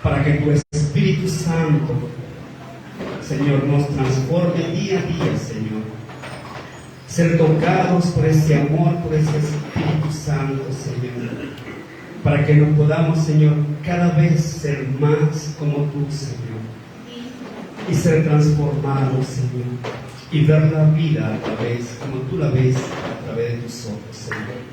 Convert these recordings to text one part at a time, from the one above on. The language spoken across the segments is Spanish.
para que tu Espíritu Santo, Señor, nos transforme día a día, Señor. Ser tocados por ese amor, por ese Espíritu Santo, Señor, para que nos podamos, Señor, cada vez ser más como tú, Señor, y ser transformados, Señor, y ver la vida a través, como tú la ves, a través de tus ojos, Señor.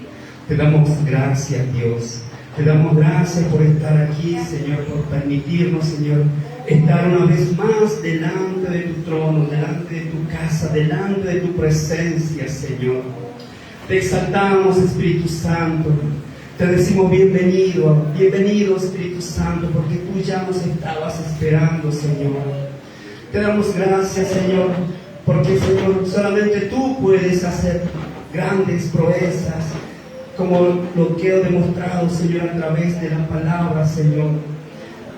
Te damos gracias, Dios. Te damos gracias por estar aquí, Señor, por permitirnos, Señor, estar una vez más delante de tu trono, delante de tu casa, delante de tu presencia, Señor. Te exaltamos, Espíritu Santo. Te decimos bienvenido, bienvenido, Espíritu Santo, porque tú ya nos estabas esperando, Señor. Te damos gracias, Señor, porque, Señor, solamente tú puedes hacer grandes proezas, como lo que he demostrado, Señor, a través de la palabra, Señor.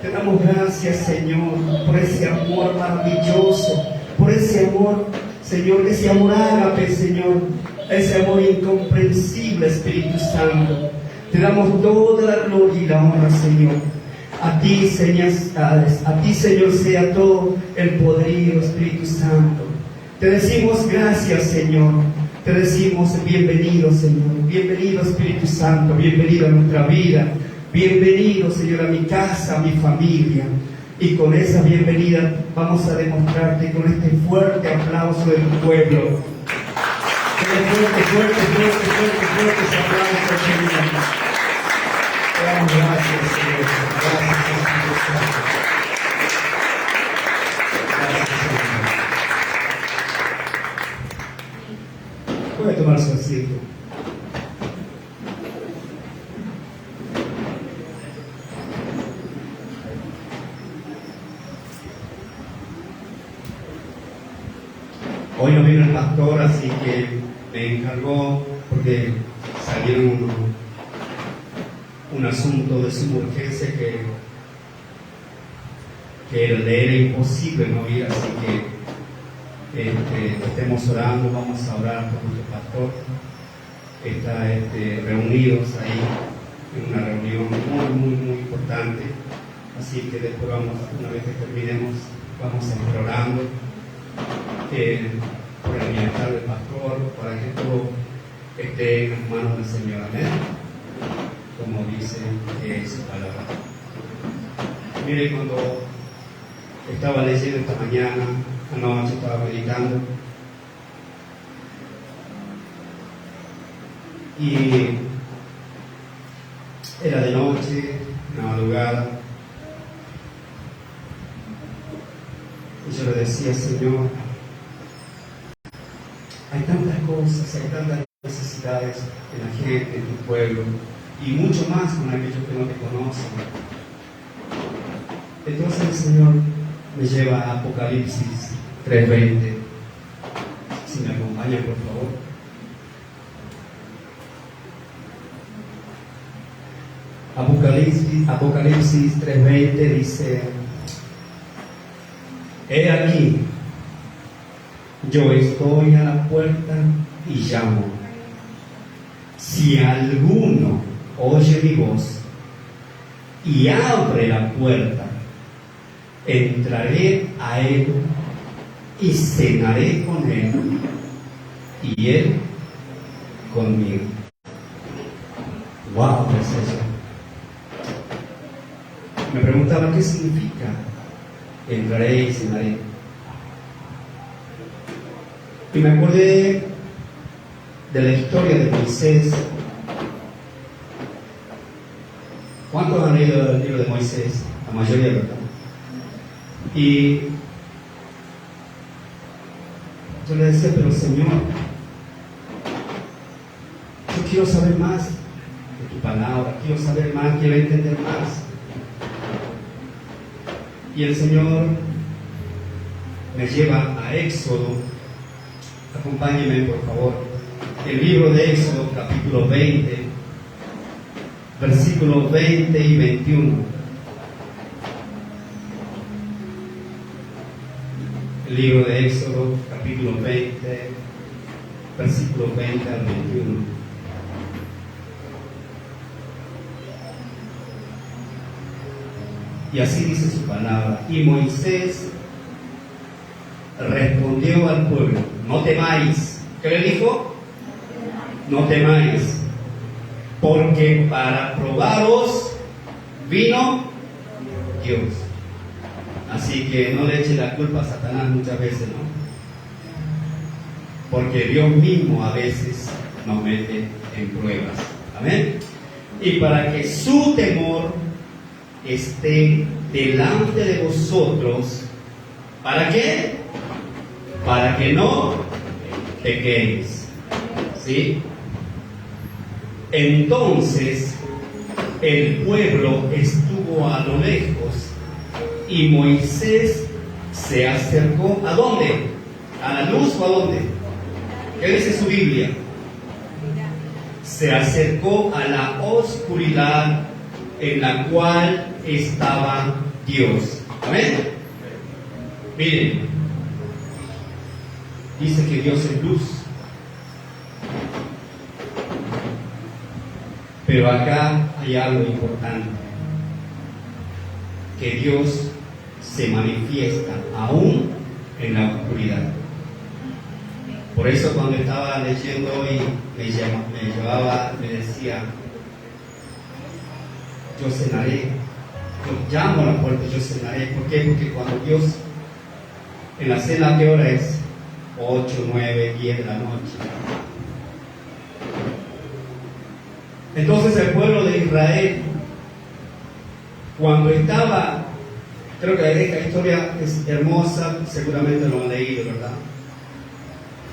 Te damos gracias, Señor, por ese amor maravilloso, por ese amor, Señor, ese amor ágape, Señor, ese amor incomprensible, Espíritu Santo. Te damos toda la gloria y la honra, Señor. A ti, Señor, sea todo el poderío, Espíritu Santo. Te decimos gracias, Señor. Te decimos bienvenido, Señor. Bienvenido, Espíritu Santo. Bienvenido a nuestra vida. Bienvenido, Señor, a mi casa, a mi familia. Y con esa bienvenida vamos a demostrarte con este fuerte aplauso de tu pueblo. Fuerte ese aplauso, Señor. Te damos gracias, Señor. Gracias, Espíritu Santo. Gracias, Señor. Puede tomar su asiento. Hoy no vino el pastor, así que me encargó, porque salieron un asunto de suma urgencia que le era imposible no ir, así que estemos orando, vamos a orar por nuestro pastor. Está reunidos ahí en una reunión muy importante, así que después una vez que terminemos, vamos a estar orando por el bienestar del pastor, para que todo esté en las manos del Señor. Amén, como dice su palabra. Mire, cuando estaba leyendo esta mañana, anoche estaba meditando, y era de noche, una madrugada, y yo le decía: Señor, hay tantas cosas, hay tantas necesidades en la gente, en tu pueblo, y mucho más con aquellos que no te conocen. Entonces el Señor me lleva a Apocalipsis 3:20. Si me acompañan, por favor. Apocalipsis 3:20 dice: He aquí, yo estoy a la puerta y llamo. Si alguno oye mi voz y abre la puerta, entraré a él y cenaré con él y él conmigo. ¡Wow! ¿Qué es eso? Me preguntaba: ¿qué significa entraré y cenaré? Y me acordé de la historia de Moisés. ¿Cuántos han leído el libro de Moisés? La mayoría, ¿verdad? Y yo le decía: pero Señor, yo quiero saber más de tu palabra, quiero saber más, quiero entender más. Y el Señor me lleva a Éxodo. Acompáñenme, por favor. El libro de Éxodo, capítulo 20, versículos 20 y 21. El libro de Éxodo, capítulo 20, versículos 20 al 21. Y así dice su palabra. Y Moisés respondió al pueblo: no temáis. ¿Qué le dijo? No temáis, porque para probaros vino Dios. Así que no le eche la culpa a Satanás muchas veces, ¿no? Porque Dios mismo a veces nos mete en pruebas. Amén. Y para que su temor esté delante de vosotros, ¿para qué? Para que no pequéis. ¿Sí? Entonces el pueblo estuvo a lo lejos y Moisés se acercó. ¿A dónde? ¿A la luz o a dónde? ¿Qué dice su Biblia? Se acercó a la oscuridad en la cual estaba Dios. Amén. Miren, dice que Dios es luz. Pero acá hay algo importante, que Dios se manifiesta aún en la oscuridad. Por eso cuando estaba leyendo hoy me decía: yo cenaré, yo llamo a la puerta, yo cenaré. ¿Por qué? Porque cuando Dios, en la cena, ¿qué hora es? 8, 9, 10 de la noche. Entonces el pueblo de Israel, cuando estaba, creo que esta historia es hermosa, seguramente lo han leído, ¿verdad?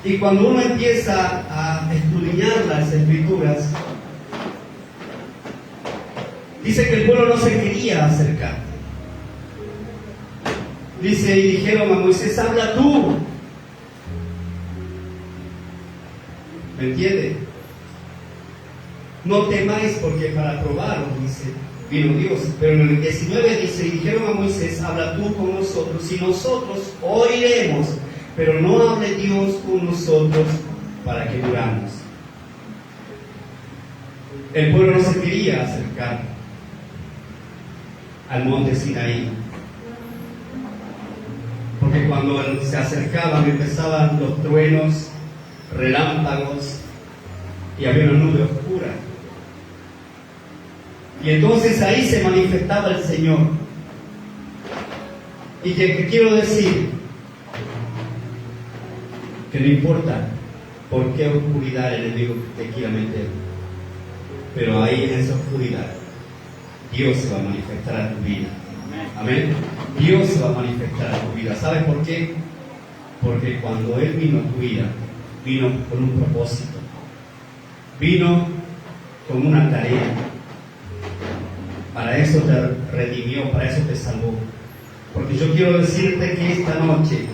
Y cuando uno empieza a escudriñar las escrituras, dice que el pueblo no se quería acercar. Dice, y dijeron a Moisés: habla tú. ¿Me entiende? No temáis, porque para probaros, dice, vino Dios. Pero en el 19 dice: y dijeron a Moisés: habla tú con nosotros, y nosotros oiremos, pero no hable Dios con nosotros para que muramos. El pueblo no se quería acercar al monte Sinaí, porque cuando se acercaban empezaban los truenos, relámpagos, y había una nube oscura. Y entonces ahí se manifestaba el Señor. Y que quiero decir que no importa por qué oscuridad el enemigo te quiera meter, pero ahí en esa oscuridad Dios se va a manifestar a tu vida. Amén. Dios se va a manifestar a tu vida. ¿Sabes por qué? Porque cuando Él vino a tu vida, vino con un propósito, vino con una tarea. Para eso te redimió, para eso te salvó. Porque yo quiero decirte que esta noche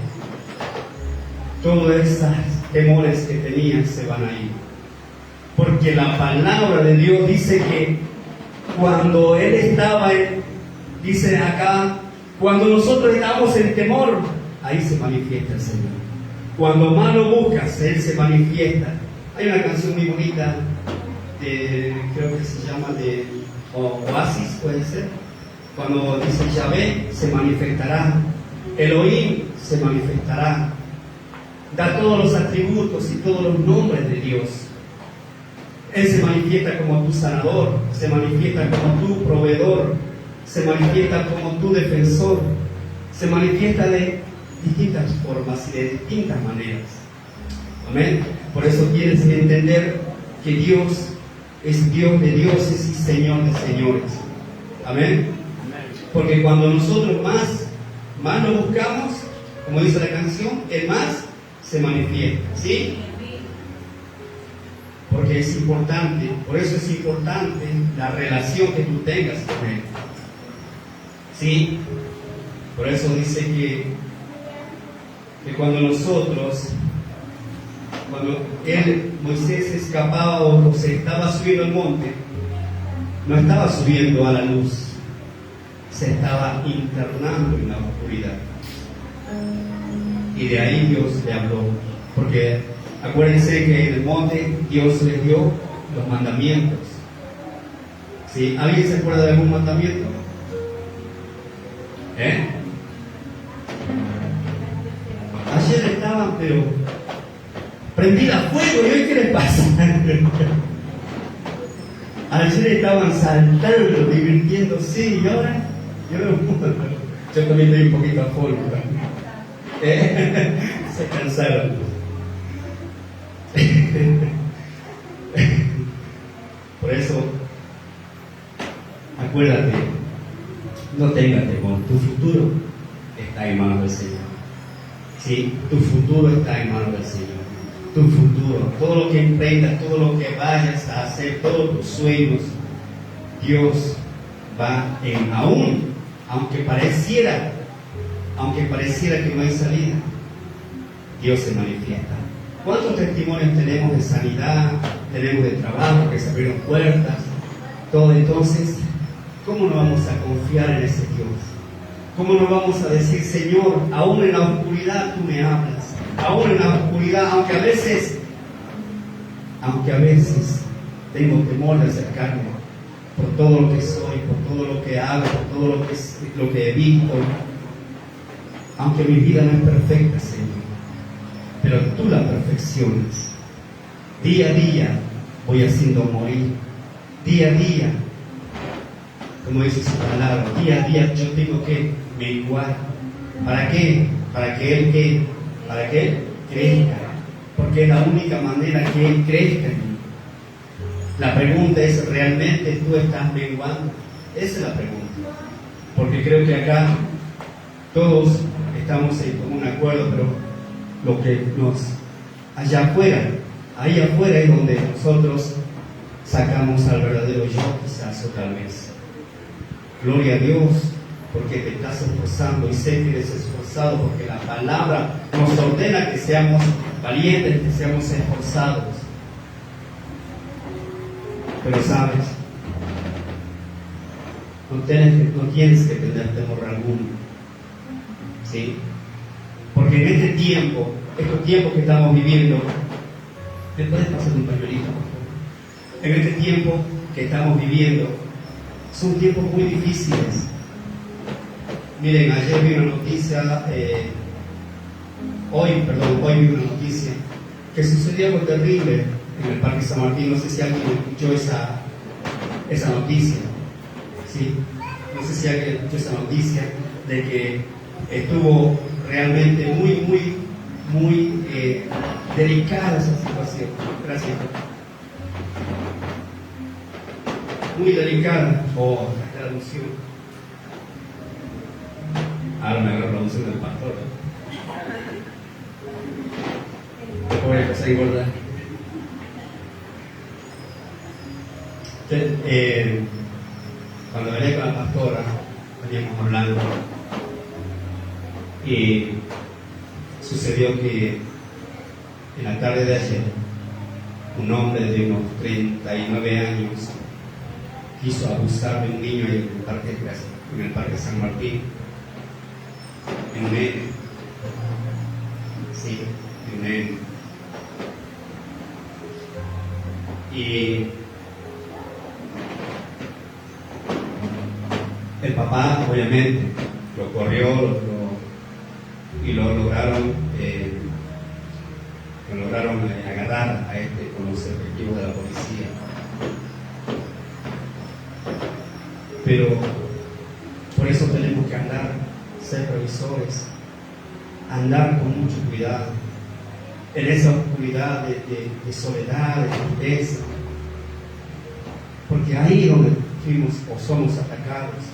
todos esos temores que tenías se van a ir. Porque la palabra de Dios dice que cuando Él estaba, dice acá, cuando nosotros estamos en temor, ahí se manifiesta el Señor. Cuando más lo buscas, Él se manifiesta. Hay una canción muy bonita, creo que se llama de Oasis, puede ser, cuando dice: Yahvé se manifestará, Elohim se manifestará. Da todos los atributos y todos los nombres de Dios. Él se manifiesta como tu sanador, se manifiesta como tu proveedor, se manifiesta como tu defensor, se manifiesta de distintas formas y de distintas maneras. Amén. Por eso tienes que entender que Dios es Dios de dioses y Señor de señores. Amén. Porque cuando nosotros más lo buscamos, como dice la canción, el más se manifiesta. ¿Sí? Porque es importante, por eso es importante la relación que tú tengas con Él. ¿Sí? Por eso dice que cuando Moisés escapaba o se estaba subiendo al monte, no estaba subiendo a la luz, se estaba internando en la oscuridad. Y de ahí Dios le habló, porque acuérdense que en el monte Dios les dio los mandamientos. ¿Sí? ¿Alguien se acuerda de algún mandamiento? Ayer estaban, pero prendida a fuego, ¿y hoy qué les pasa? Ayer estaban saltando, divirtiéndose, y ahora yo también estoy un poquito a fuego. Se cansaron. Por eso, acuérdate, no tengas temor, tu futuro está en manos del Señor. Sí, tu futuro está en manos del Señor. Tu futuro, todo lo que emprendas, todo lo que vayas a hacer, todos tus sueños, Dios va en aunque pareciera que no hay salida, Dios se manifiesta. ¿Cuántos testimonios tenemos de sanidad, tenemos de trabajo, que se abrieron puertas, todo? Entonces, ¿cómo no vamos a confiar en ese Dios? ¿Cómo no vamos a decir, Señor, aún en la oscuridad tú me hablas? Aún en la oscuridad, aunque a veces tengo temor de acercarme por todo lo que soy, por todo lo que hago, por todo lo que he visto, aunque mi vida no es perfecta, Señor, pero tú la perfeccionas. Día a día voy haciendo morir, día a día, como dice su palabra, día a día yo tengo que menguar. ¿Para qué? Para que Él crezca, porque es la única manera que Él crezca en mí. La pregunta es, ¿realmente tú estás menguando? Esa es la pregunta, porque creo que acá todos estamos en común acuerdo, pero lo que ahí afuera es donde nosotros sacamos al verdadero yo, quizás, o tal vez. Gloria a Dios, porque te estás esforzando, y sé que eres esforzado, porque la palabra nos ordena que seamos valientes, que seamos esforzados. Pero sabes, no tienes que tener temor alguno, ¿sí? Porque en estos tiempos que estamos viviendo, ¿me puedes pasar un pañuelito, por favor? En este tiempo que estamos viviendo, son tiempos muy difíciles. Miren, ayer vi una noticia, hoy vi una noticia, que sucedió algo terrible en el Parque San Martín. No sé si alguien escuchó esa noticia, ¿sí? No sé si alguien escuchó esa noticia de que estuvo realmente muy delicada esa situación. Gracias. Muy delicada. La traducción. Ahora me agarro la unción del pastor. Voy a empezar a engordar. Cuando venía con la pastora, veníamos hablando, y sucedió que en la tarde de ayer, un hombre de unos 39 años quiso abusar de un niño en el Parque San Martín, en un nene. Sí, en un nene. Y el papá, obviamente, lo corrió y lo lograron agarrar a con los efectivos de la policía. Pero por eso tenemos que ser previsores, andar con mucho cuidado en esa oscuridad de soledad, de tristeza, porque ahí es donde fuimos o somos atacados,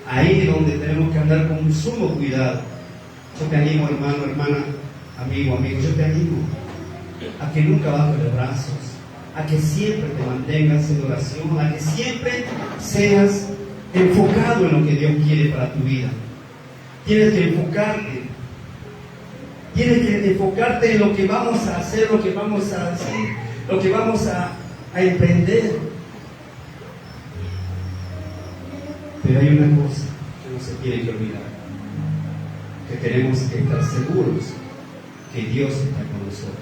ahí es donde tenemos que andar con sumo cuidado. Yo te animo, hermano, hermana, amigo, yo te animo a que nunca bajes los brazos, a que siempre te mantengas en oración, a que siempre seas enfocado en lo que Dios quiere para tu vida. Tienes que enfocarte en lo que vamos a hacer, lo que vamos a decir, lo que vamos a emprender. Pero hay una cosa que no se tiene que olvidar, que tenemos que estar seguros que Dios está con nosotros.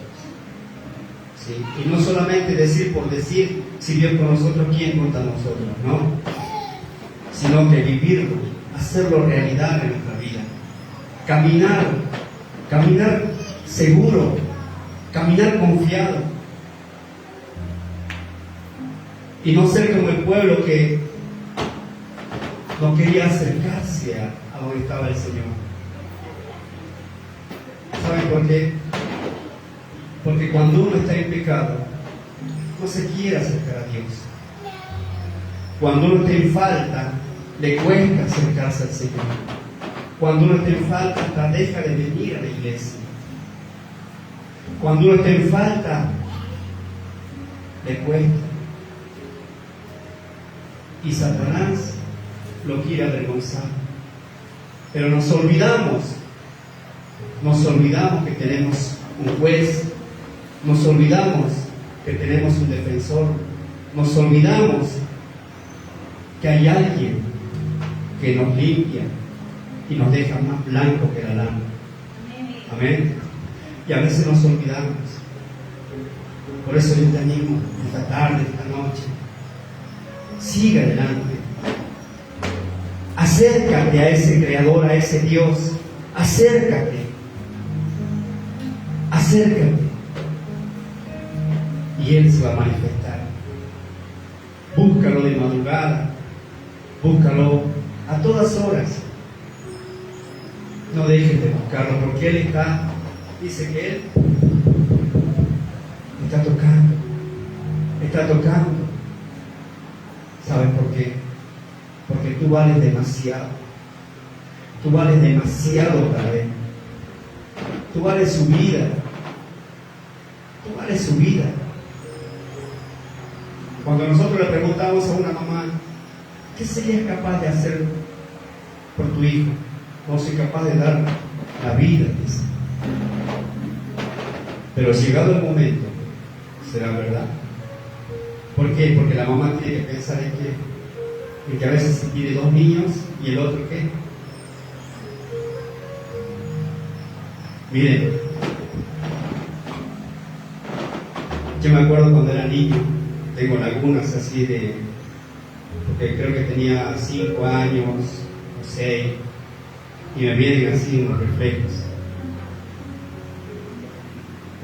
¿Sí? Y no solamente decir por decir, si Dios con nosotros, ¿quién contra nosotros? No. sino que vivirlo, hacerlo realidad en nuestra vida. Caminar seguro, caminar confiado. Y no ser como el pueblo que no quería acercarse a donde estaba el Señor. ¿Saben por qué? Porque cuando uno está en pecado, no se quiere acercar a Dios. Cuando uno está en falta, le cuesta acercarse al Señor. Cuando uno está en falta, hasta deja de venir a la iglesia. Cuando uno está en falta, le cuesta. Y Satanás lo quiere avergonzar. Pero nos olvidamos que tenemos un juez, nos olvidamos que tenemos un defensor, nos olvidamos que hay alguien que nos limpia y nos deja más blanco que la lana. Amén. Y a veces nos olvidamos. Por eso yo te animo esta tarde, esta noche. Sigue adelante. Acércate a ese Creador, a ese Dios. Acércate. Y Él se va a manifestar. Búscalo de madrugada. Búscalo a todas horas. No dejes de buscarlo, porque Él dice que Él está tocando. ¿Sabes por qué? Porque tú vales demasiado. Tú vales demasiado para Él. Tú vales su vida. Cuando nosotros le preguntamos a una mamá, ¿qué serías capaz de hacer por tu hijo? No soy capaz de dar la vida, dice. Pero llegado el momento, será verdad. ¿Por qué? Porque la mamá tiene que pensar en que a veces se tiene 2 niños y el otro ¿qué? Miren, yo me acuerdo cuando era niño, tengo lagunas así porque creo que tenía 5 años o 6, y me vienen así unos reflejos.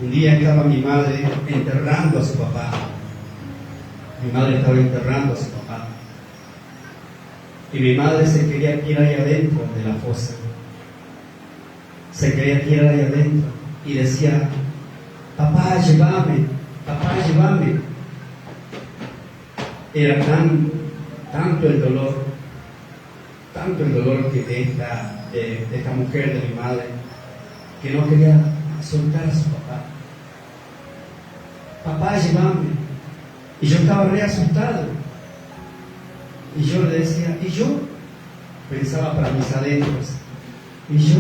Un día estaba mi madre enterrando a su papá. Y mi madre se quería tirar ahí adentro de la fosa. Y decía, papá, llévame. Era tanto el dolor que de esta mujer, de mi madre, que no quería soltar a su papá. Papá, llévame. Y yo estaba re asustado. Y yo le decía, ¿y yo? Pensaba para mis adentros, ¿y yo?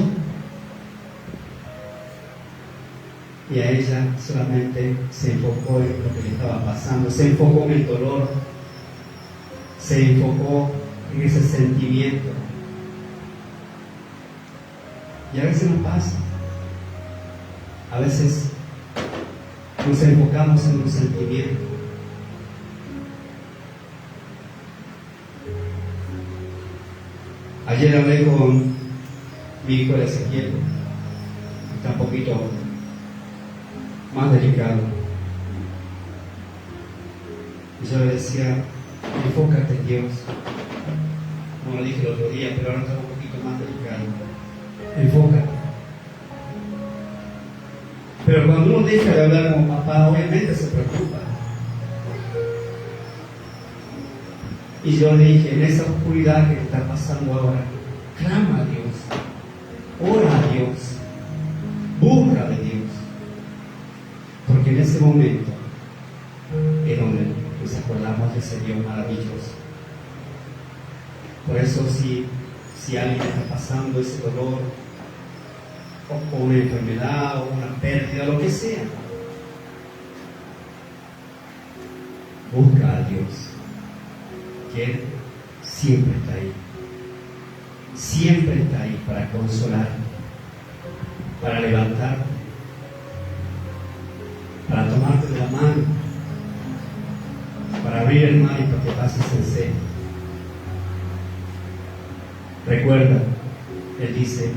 Y a ella solamente se enfocó en lo que le estaba pasando, se enfocó en el dolor, se enfocó en ese sentimiento. Y a veces nos pasa. A veces nos enfocamos en un sentimiento. Ayer hablé con mi hijo Ezequiel, está un poquito más delicado. Y yo le decía, enfócate en Dios. No lo dije el otro día, pero ahora está un poquito más delicado. Enfócate. Pero cuando uno deja de hablar con papá, obviamente se preocupa. Y yo le dije, en esa oscuridad que está pasando ahora, clama a Dios, ora a Dios, busca de Dios. Porque en ese momento es donde nos acordamos de ese Dios maravilloso. Por eso si alguien está pasando ese dolor, o una enfermedad, o una pérdida, lo que sea, busca a Dios, que Él siempre está ahí para consolar, para levantar, para tomarte de la mano, para abrir el mar y para que pases el seno. Recuerda, Él dice,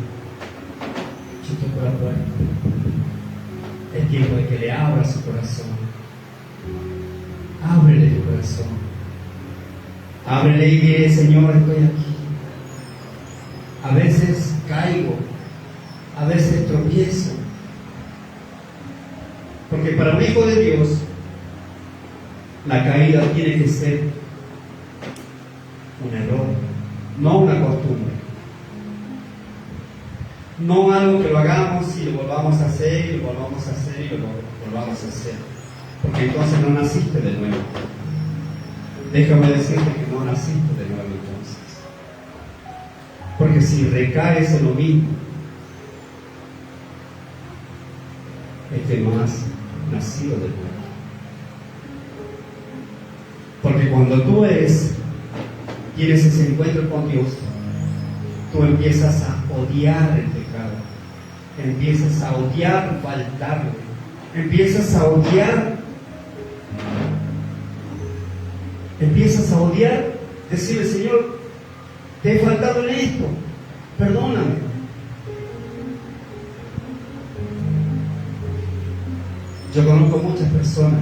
yo toco la puerta. Es tiempo de que le abra su corazón. Ábrele tu corazón. Ábrele y dile, Señor, estoy aquí. A veces caigo, a veces tropiezo. Porque para un hijo de Dios, la caída tiene que ser un error, no una costumbre. No algo que lo hagamos y lo volvamos a hacer, y lo volvamos a hacer, y lo volvamos a hacer. Porque entonces no naciste de nuevo. Déjame decirte que no naciste de nuevo entonces. Porque si recaes en lo mismo, es que no has nacido de nuevo. Porque cuando tú tienes ese encuentro con Dios, tú empiezas a odiar el pecado, empiezas a odiar faltarle, empiezas a odiar decirle, Señor, te he faltado en esto, perdóname. Yo conozco muchas personas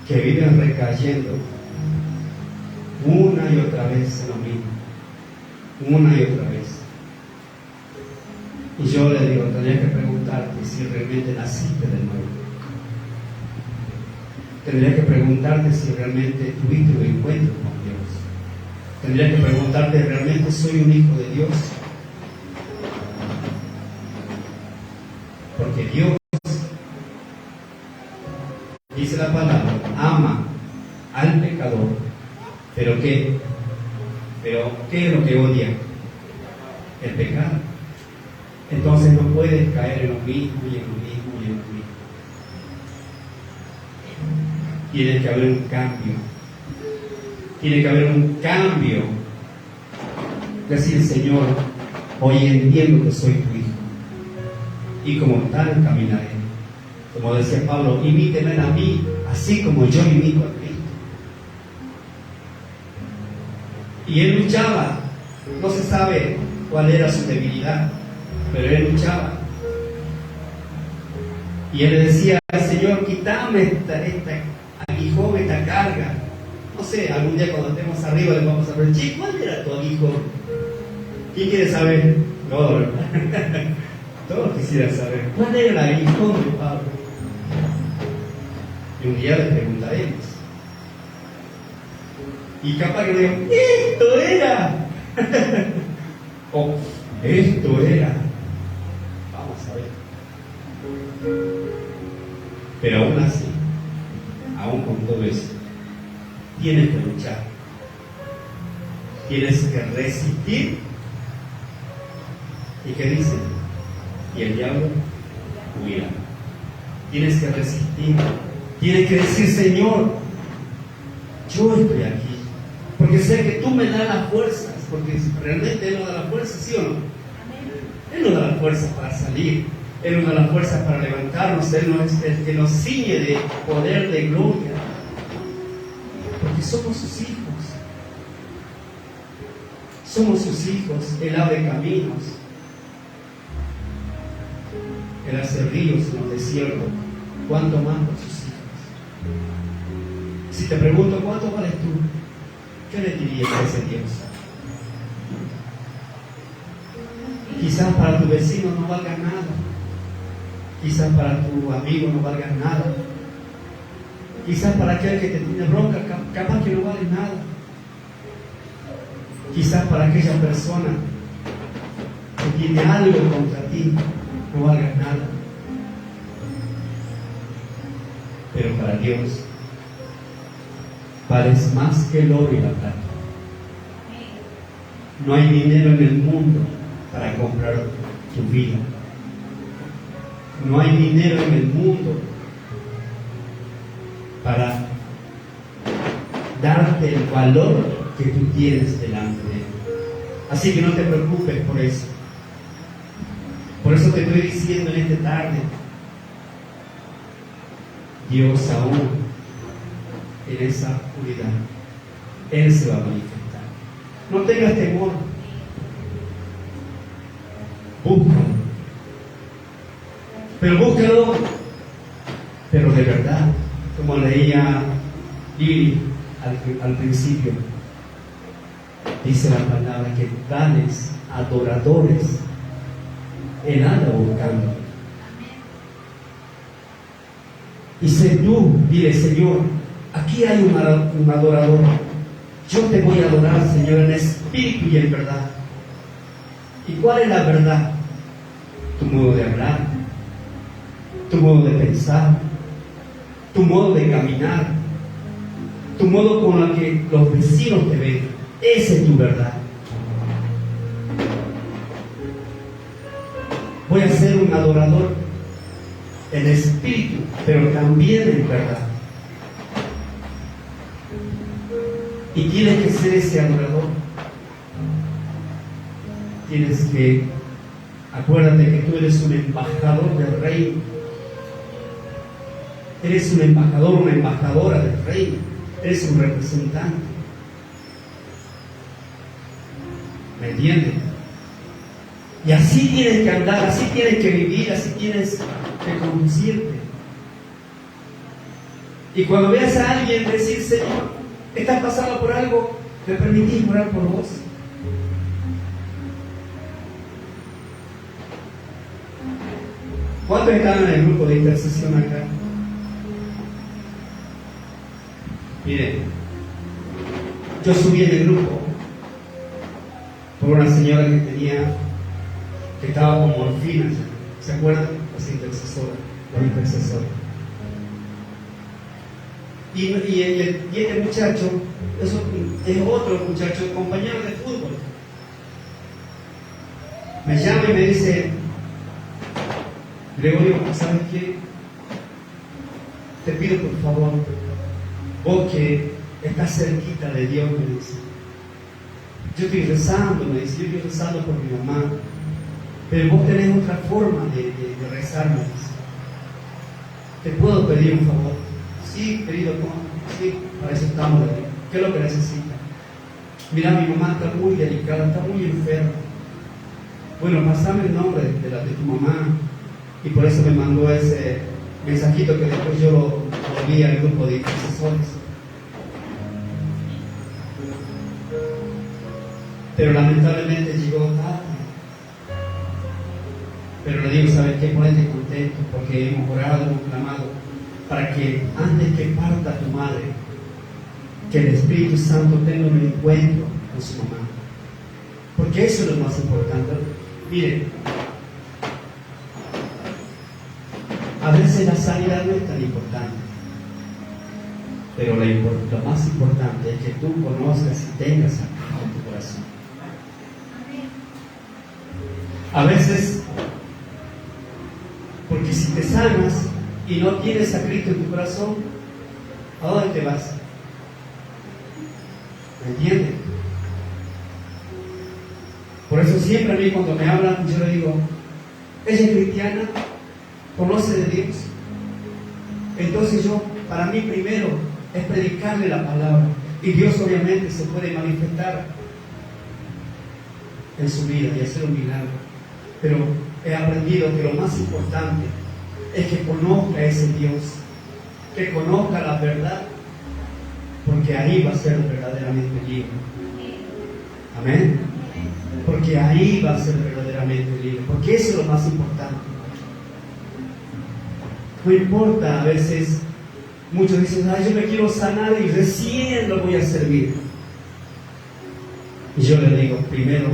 que viven recayendo una y otra vez en lo mismo, una y otra vez. Y yo le digo, tendrías que preguntarte si realmente naciste de nuevo. Tendrías que preguntarte si realmente tuviste un encuentro con Dios. Tendrías que preguntarte, ¿realmente soy un hijo de Dios? Porque Dios, dice la palabra, ama al pecador. ¿Pero qué? ¿Pero qué es lo que odia? El pecado. Entonces no puedes caer en lo mismo y en lo mismo y en lo mismo. Tiene que haber un cambio. Tiene que haber un cambio. Decir, Señor, hoy entiendo que soy tu hijo. Y como tal caminaré. Como decía Pablo, imíteme a mí, así como yo imito a Cristo. Y él luchaba. No se sabe cuál era su debilidad, pero él luchaba. Y él le decía, Señor, quítame esta aguijón, esta carga. No sé, algún día cuando estemos arriba le vamos a ver, che, ¿cuál era tu aguijón? ¿Quién quiere saber? No, ¿verdad? Todos quisieran saber, ¿cuál era el aguijón de Pablo? Y un día le preguntaremos. Y capaz que le digan, ¡esto era! O, ¡esto era! Vamos a ver. Pero aún así, aún con todo eso, tienes que luchar. Tienes que resistir. ¿Y qué dice? Y el diablo huirá. Tienes que resistir. Tienes que decir, Señor, yo estoy aquí. Porque sé que tú me das las fuerzas. Porque realmente Él nos da las fuerzas, ¿sí o no? Él nos da las fuerzas para salir. Él nos da las fuerzas para levantarnos. Él no es el que nos ciñe de poder, de gloria. Porque somos sus hijos. Somos sus hijos. Él abre caminos. Él hace ríos en los desiertos. ¿Cuánto más por sus hijos? Si te pregunto, ¿cuánto vales tú? ¿Qué le dirías a ese Dios? Quizás para tu vecino no valga nada. Quizás para tu amigo no valga nada. Quizás para aquel que te tiene bronca, capaz que no vale nada. Quizás para aquella persona que tiene algo contra ti, no valga nada. Pero para Dios vales más que el oro y la plata. No hay dinero en el mundo para comprar tu vida. No hay dinero en el mundo para darte el valor que tú tienes delante de Él. Así que no te preocupes por eso. Por eso te estoy diciendo en esta tarde, Dios aún en esa oscuridad, Él se va a manifestar. No tengas temor, Búscalo. Pero búscalo, pero de verdad, como leía Lili al principio. Dice la palabra que tales adoradores Él anda buscando. Y sé tú, dile, Señor, aquí hay un adorador. Yo te voy a adorar, Señor, en espíritu y en verdad. ¿Y cuál es la verdad? Tu modo de hablar, tu modo de pensar, tu modo de caminar, tu modo con el que los vecinos te ven. Esa es tu verdad. Voy a ser un adorador en espíritu, pero también en verdad. Y tienes que ser ese adorador. Tienes que, acuérdate que tú eres un embajador del reino. Eres un embajador, una embajadora del reino. Eres un representante. ¿Me entiendes? Y así tienes que andar, así tienes que vivir, así tienes que conducirte. Y cuando veas a alguien decir, Señor, estás pasando por algo, ¿me permitís orar por vos? ¿Cuántos estaban en el grupo de intercesión acá? Miren, yo subí en el grupo por una señora que estaba con morfina, ¿se acuerdan? Esa intercesora, la intercesora. Y este muchacho, es otro muchacho, compañero de fútbol. Me llama y me dice, Gregorio, ¿sabes qué? Te pido por favor, vos que estás cerquita de Dios, me dice. Yo estoy rezando, me dice, yo estoy rezando por mi mamá, pero vos tenés otra forma de rezar, me dice. ¿Te puedo pedir un favor? Sí, querido, sí, para eso estamos aquí. ¿Qué es lo que necesita? Mira, mi mamá está muy delicada, está muy enferma. Bueno, pasame el nombre de tu mamá. Y por eso me mandó ese mensajito que después yo lo vi al grupo de intercesores. Pero lamentablemente llegó tarde. Pero le digo, ¿sabes qué? Ponete contento porque hemos orado, hemos clamado para que antes que parta tu madre, que el Espíritu Santo tenga un encuentro con su mamá. Porque eso es lo más importante. Miren, a veces la sanidad no es tan importante, pero lo más importante es que tú conozcas y tengas a Cristo en tu corazón. A veces, porque si te salvas y no tienes a Cristo en tu corazón, ¿a dónde te vas? ¿Me entiendes? Por eso siempre a mí cuando me hablan, yo le digo, ¿ella es cristiana? ¿Conoce de Dios? Entonces para mí primero es predicarle la palabra. Y Dios obviamente se puede manifestar en su vida y hacer un milagro. Pero he aprendido que lo más importante es que conozca a ese Dios, que conozca la verdad, porque ahí va a ser verdaderamente libre. Amén. Porque ahí va a ser verdaderamente libre, porque eso es lo más importante. No importa, a veces muchos dicen, yo me quiero sanar y recién lo voy a servir. Y yo le digo, primero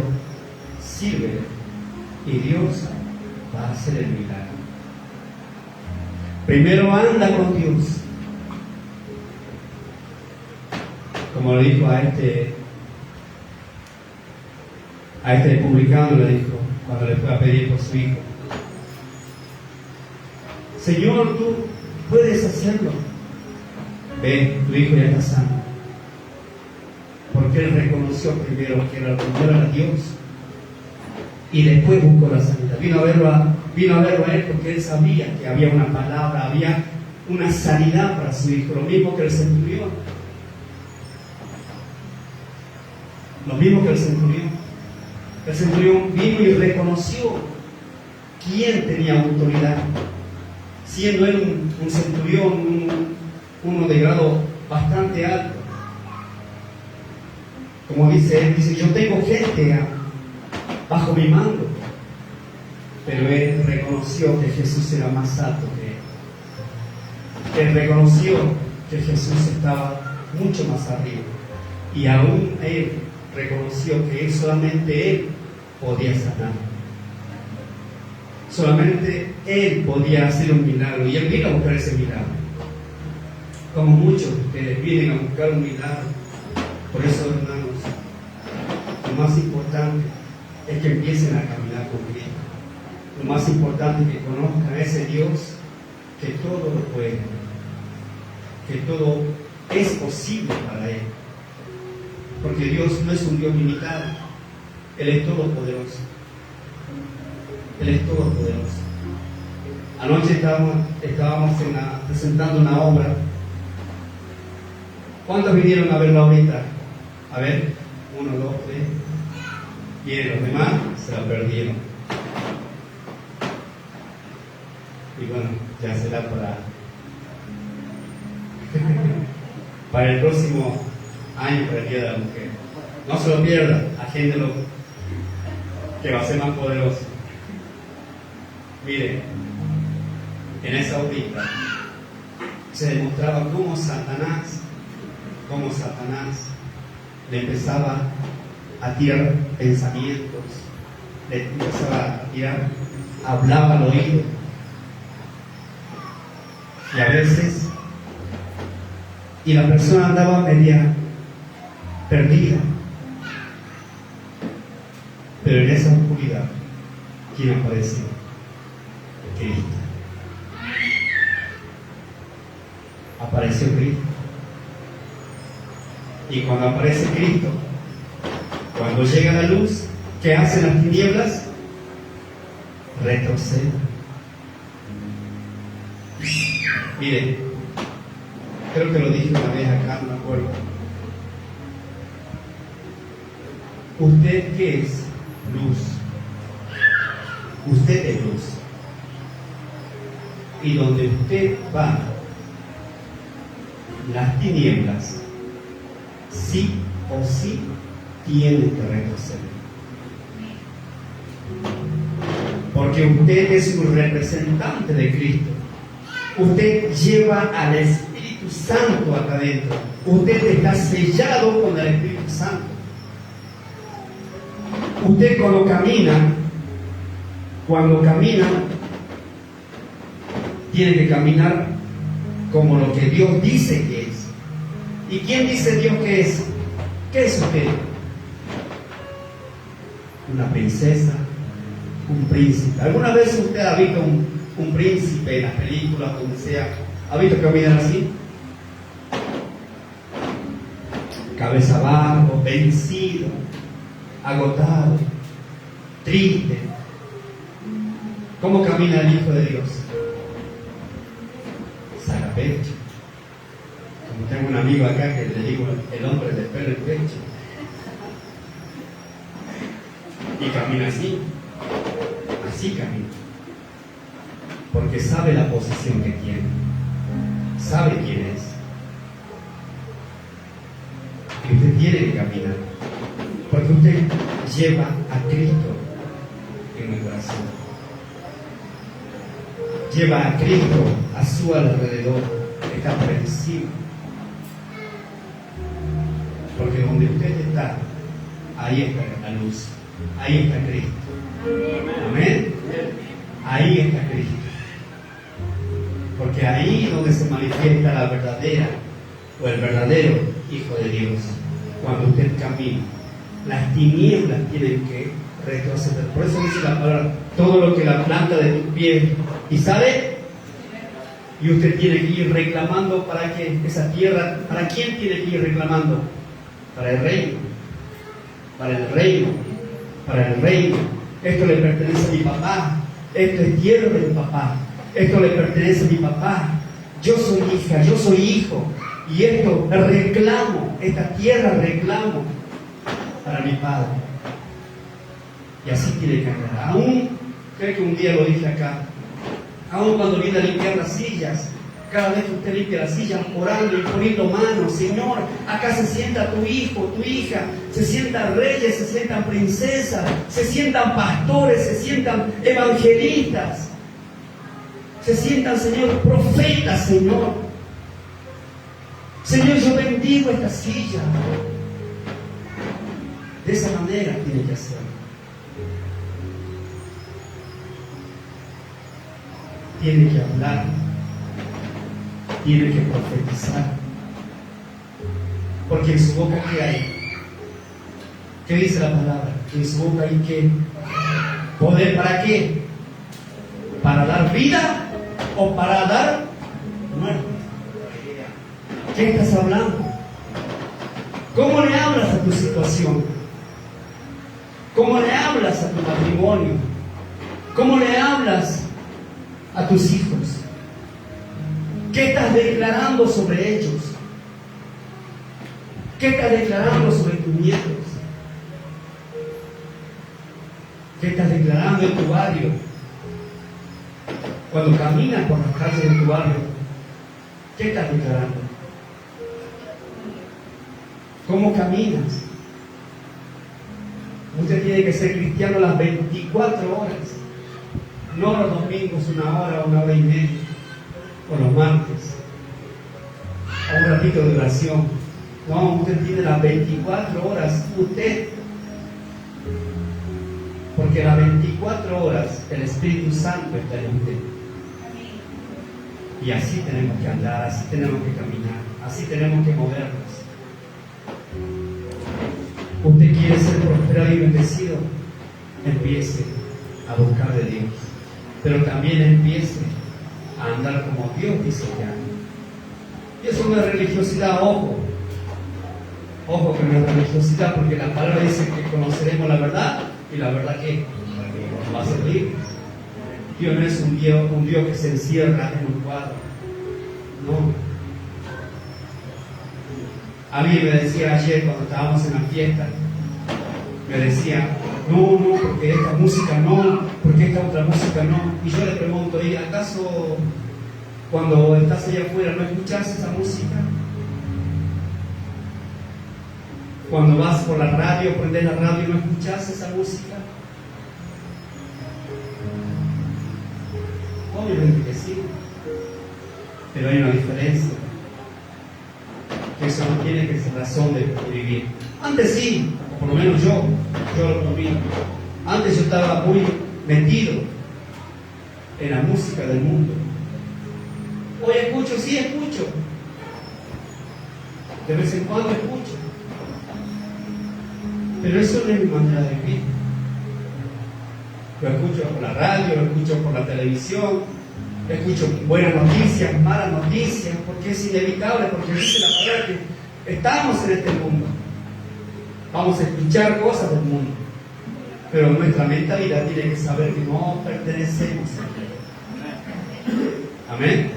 sirve y Dios va a hacer el milagro. Primero anda con Dios. Como le dijo a este publicano, le dijo cuando le fue a pedir por su hijo, Señor, tú puedes hacerlo. Ve, tu hijo ya está sano. Porque él reconoció primero que era Dios y después buscó la sanidad. Vino a verlo a él porque él sabía que había una palabra, había una sanidad para su hijo, lo mismo que el centurión. Lo mismo que el centurión. El centurión vino y reconoció ¿quién tenía autoridad? Siendo él un centurión, uno de grado bastante alto. Como dice él, dice, yo tengo gente bajo mi mando. Pero él reconoció que Jesús era más alto que él. Él reconoció que Jesús estaba mucho más arriba. Y aún él reconoció que solamente él podía sanar. Solamente él podía hacer un milagro. Y él vino a buscar ese milagro. Como muchos de ustedes vienen a buscar un milagro. Por eso, hermanos, lo más importante es que empiecen a caminar con Cristo. Lo más importante es que conozcan a ese Dios que todo lo puede, que todo es posible para Él. Porque Dios no es un Dios limitado, Él es todopoderoso. Él es todopoderoso. Anoche estábamos presentando una obra. ¿Cuántos vinieron a verla ahorita? A ver, 1, 2, 3. Bien, los demás se la perdieron. Y bueno, ya será para el próximo año, para el Día de la Mujer. No se lo pierdan, agéndelo, que va a ser más poderoso. Miren, en esa horita se demostraba cómo Satanás le empezaba a tirar pensamientos, le empezaba a tirar, hablaba al oído. Y a veces, y la persona andaba media perdida. Pero en esa oscuridad, ¿quién apareció? Cristo. Apareció Cristo. Y cuando aparece Cristo, cuando llega la luz, ¿qué hacen las tinieblas? Retroceden. Miren, creo que lo dije una vez acá, no me acuerdo. ¿Usted qué es? Luz. Usted es luz. Y donde usted va, las tinieblas, sí o sí, tienen que retroceder. Porque usted es un representante de Cristo. Usted lleva al Espíritu Santo acá adentro. Usted está sellado con el Espíritu Santo. Usted cuando camina, tiene que caminar como lo que Dios dice que es. ¿Y quién dice Dios que es? ¿Qué es usted? Una princesa, un príncipe. ¿Alguna vez usted ha visto un príncipe en las películas, donde sea? ¿Ha visto caminar así? Cabeza abajo, vencido, agotado, triste. ¿Cómo camina el Hijo de Dios? Saca pecho. Como tengo un amigo acá que le digo el hombre de pelo en pecho. Y camina así. Así camina. Porque sabe la posición que tiene. Sabe quién es. Y usted tiene que caminar. Porque usted lleva a Cristo en el corazón. Lleva a Cristo a su alrededor. Está por encima. Porque donde usted está, ahí está la luz. Ahí está Cristo. Amén. Ahí está Cristo. Porque ahí es donde se manifiesta la verdadera o el verdadero Hijo de Dios. Cuando usted camina, las tinieblas tienen que retroceder. Por eso dice la palabra, todo lo que la planta de tus pies y sale, y usted tiene que ir reclamando para que esa tierra, ¿para quién tiene que ir reclamando? Para el reino, para el reino, para el reino. Esto le pertenece a mi papá, esto es tierra de mi papá, esto le pertenece a mi papá, yo soy hija, yo soy hijo, y esto reclamo, esta tierra reclamo para mi padre. Y así tiene que andar, aún Creo que un día lo dije acá. Aún cuando viene a limpiar las sillas, cada vez que usted limpia las sillas, orando y poniendo manos, Señor, acá se sienta tu hijo, tu hija, se sientan reyes, se sientan princesas, se sientan pastores, se sientan evangelistas, se sientan, Señor, profetas, Señor. Señor, yo bendigo esta silla. De esa manera tiene que hacerlo. Tiene que hablar, tiene que profetizar, porque en su boca ¿qué hay? ¿Qué dice la palabra? Que en su boca hay ¿qué? ¿Poder para qué? ¿Para dar vida o para dar muerte? ¿Qué estás hablando? ¿Cómo le hablas a tu situación? ¿Cómo le hablas a tu matrimonio? ¿Cómo le hablas a tus hijos? ¿Qué estás declarando sobre ellos? ¿Qué estás declarando sobre tus nietos? ¿Qué estás declarando en tu barrio? Cuando caminas por las calles de tu barrio, ¿qué estás declarando? ¿Cómo caminas? Usted tiene que ser cristiano las 24 horas. No los domingos, 1 hora, 1 hora y media, o los martes, o un ratito de oración. No, usted tiene las 24 horas, usted, porque las 24 horas el Espíritu Santo está en usted. Y así tenemos que andar, así tenemos que caminar, así tenemos que movernos. Usted quiere ser prosperado y bendecido, empiece a buscar de Dios. Pero también empiece a andar como Dios dice que ande. Y eso no es religiosidad, ojo. Ojo que no es religiosidad, porque la palabra dice que conoceremos la verdad, y la verdad que va a ser libre. Dios no es un Dios que se encierra en un cuadro. No. Alguien me decía ayer cuando estábamos en la fiesta, me decía, no, porque esta música no, porque esta otra música no. Y yo le pregunto, ¿y acaso cuando estás allá afuera no escuchas esa música? Cuando vas por la radio, prendes la radio, ¿no escuchas esa música? Obviamente que sí, pero hay una diferencia, que eso no tiene que ser razón de vivir. Antes sí, o por lo menos yo lo conmigo. Antes yo estaba muy metido en la música del mundo. Hoy escucho, sí escucho, de vez en cuando escucho, pero eso no es mi manera de vivir. Lo escucho por la radio, lo escucho por la televisión, escucho buenas noticias, malas noticias, porque es inevitable, porque dice la palabra que estamos en este mundo. Vamos a escuchar cosas del mundo, pero nuestra mentalidad tiene que saber que no pertenecemos a Él. Amén.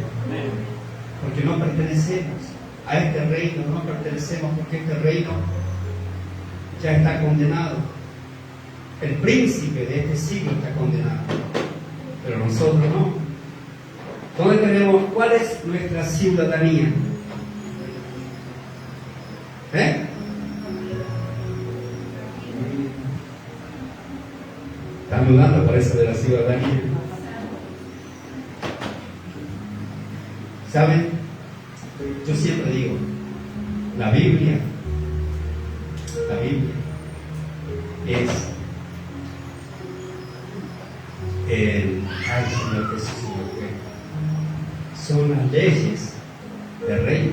Porque no pertenecemos a este reino, no pertenecemos porque este reino ya está condenado. El príncipe de este siglo está condenado, pero nosotros no. ¿Dónde tenemos? ¿Cuál es nuestra ciudadanía? Están dudando por eso de la ciudadanía. ¿Saben? Yo siempre digo, la Biblia es ay Señor Jesús, son las leyes del reino.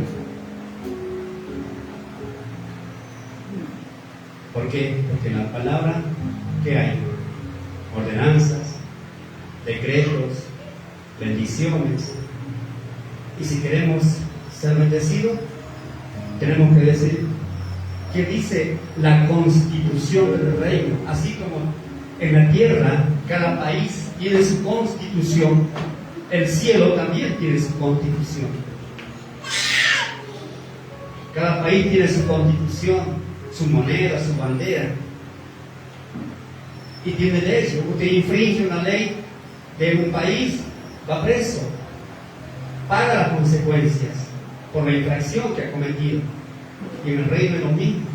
¿Por qué? Porque en la palabra, ¿qué hay? Ordenanzas, decretos, bendiciones. Y si queremos ser bendecidos, tenemos que decir qué dice la constitución del reino. Así como en la tierra cada país tiene su constitución, el cielo también tiene su constitución. Cada país tiene su constitución, su moneda, su bandera. y tiene ley. Usted infringe una ley de un país, va preso, paga las consecuencias por la infracción que ha cometido. Y en el reino es lo mismo.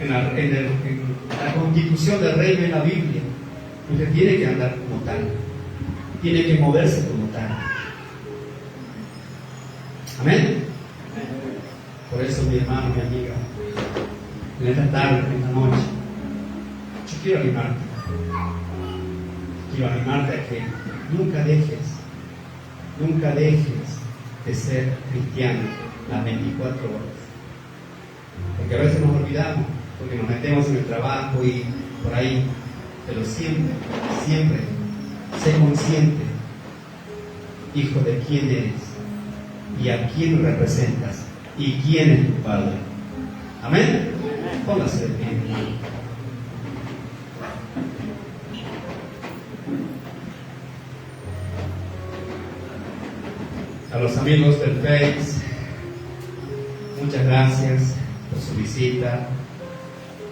En la constitución del reino, en la Biblia, usted tiene que andar como tal, tiene que moverse como tal. Amén. Por eso, mi hermano, mi amiga, en esta tarde, en esta noche, yo quiero animarte a que nunca dejes de ser cristiano las 24 horas, porque a veces nos olvidamos, porque nos metemos en el trabajo y por ahí, pero siempre sé consciente, hijo, de quién eres y a quién representas y quién es tu Padre. Amén. Póngase de pie. A los amigos del Face, muchas gracias por su visita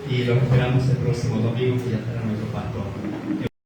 y los esperamos el próximo domingo, que ya estará nuestro pastor.